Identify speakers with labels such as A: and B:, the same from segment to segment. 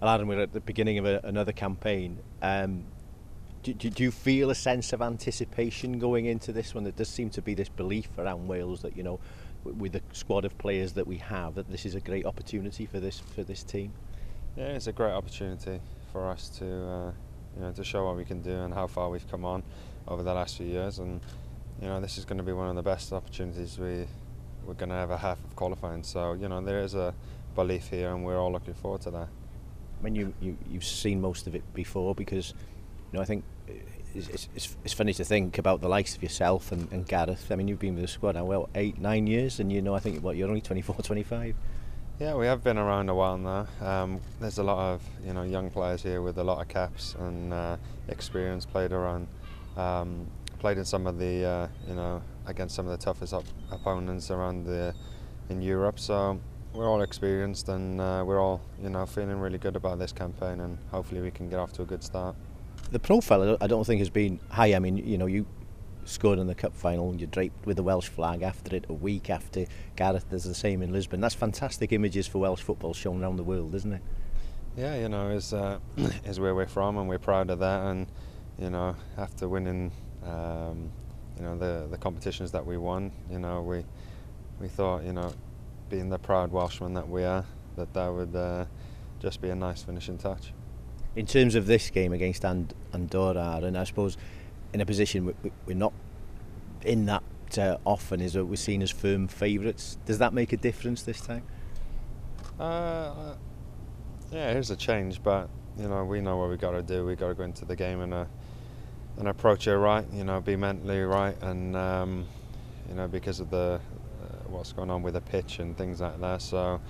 A: Well, Aaron, we're at the beginning of another campaign. Do you feel a sense of anticipation going into this one? There does seem to be this belief around Wales that, with the squad of players that we have, that this is a great opportunity for this team.
B: Yeah, it's a great opportunity for us to show what we can do and how far we've come on over the last few years. And this is going to be one of the best opportunities we're going to ever have of qualifying. So there is a belief here, and we're all looking forward to that.
A: I mean, you've seen most of it before, because I think it's funny to think about the likes of yourself and Gareth. I mean, you've been with the squad now 8-9 years, and I think you're only 24, 25.
B: Yeah, we have been around a while now. There's a lot of young players here with a lot of caps and experience. Played in some of the against some of the toughest opponents around in Europe. So we're all experienced, and we're all feeling really good about this campaign, and hopefully we can get off to a good start.
A: The profile, I don't think, has been high. I mean, you scored in the cup final, and you draped with the Welsh flag after it a week after. Gareth does the same in Lisbon. That's fantastic images for Welsh football shown around the world, isn't it?
B: Yeah, is where we're from, and we're proud of that. And after winning the competitions that we won, we thought, being the proud Welshman that we are, that would just be a nice finishing touch.
A: In terms of this game against Andorra, and I suppose in a position we're not in that often, is that we're seen as firm favourites. Does that make a difference this time?
B: Yeah, here's a change, but we know what we got to do. We got to go into the game and approach it right. Be mentally right, and because of the what's going on with the pitch and things like that. So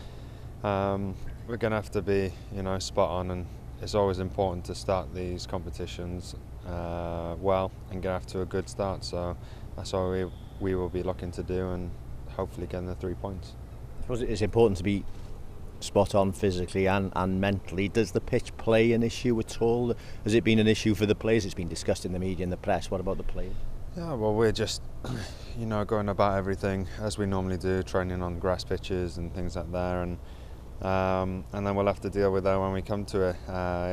B: we're going to have to be spot on, and it's always important to start these competitions well and get off to a good start. So that's what we will be looking to do, and hopefully getting the 3 points.
A: I suppose it's important to be spot on physically and mentally. Does the pitch play an issue at all? Has it been an issue for the players? It's been discussed in the media and the press. What about the players?
B: Yeah, well, we're just going about everything as we normally do, training on grass pitches and things like that, and then we'll have to deal with that when we come to it.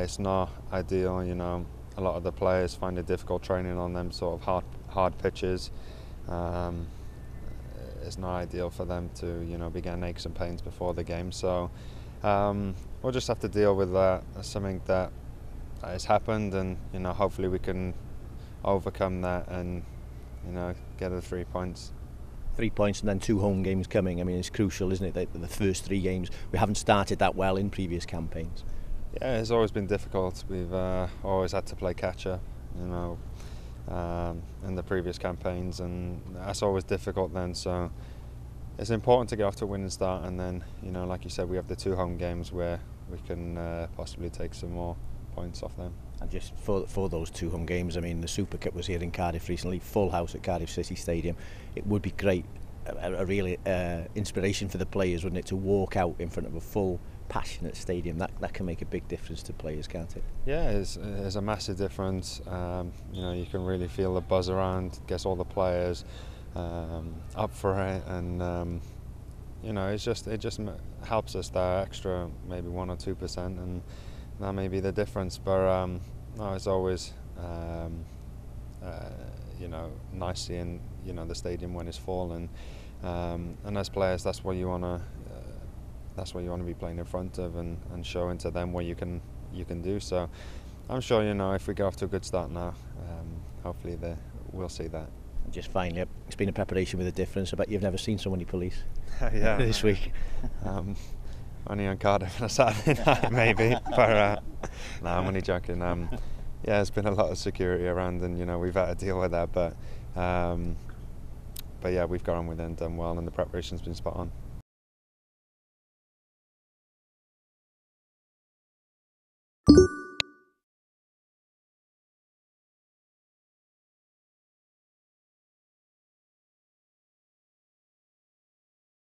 B: It's not ideal, a lot of the players find it difficult training on them sort of hard pitches. It's not ideal for them to be getting aches and pains before the game, so we'll just have to deal with that. That's something that has happened, and hopefully we can overcome that and get the 3 points.
A: 3 points and then 2 home games coming. I mean, it's crucial, isn't it? The first 3 games, we haven't started that well in previous campaigns.
B: Yeah, it's always been difficult. We've always had to play catch up, in the previous campaigns, and that's always difficult then. So it's important to get off to a winning start, and then like you said, we have the 2 home games where we can possibly take some more points off them.
A: And just for those 2 home games, I mean, the Super Cup was here in Cardiff recently, full house at Cardiff City Stadium. It would be great, a really inspiration for the players, wouldn't it, to walk out in front of a full, passionate stadium. That can make a big difference to players, can't it? Yeah,
B: it's a massive difference. You can really feel the buzz around, gets all the players up for it, and it just helps us that extra maybe 1 or 2%, and that may be the difference. But no, it's always nice seeing the stadium when it's full, and as players, that's what you want to be playing in front of, and showing to them what you can do. So I'm sure if we get off to a good start now, hopefully we'll see that.
A: Just finally, it's been a preparation with a difference. I bet you've never seen so many police.
B: Yeah,
A: this week.
B: Only on Cardiff on a Saturday night maybe, but no, I'm only joking. Yeah, there's been a lot of security around, and we've had to deal with that, but yeah, we've got on with it and done well, and the preparation's been spot on.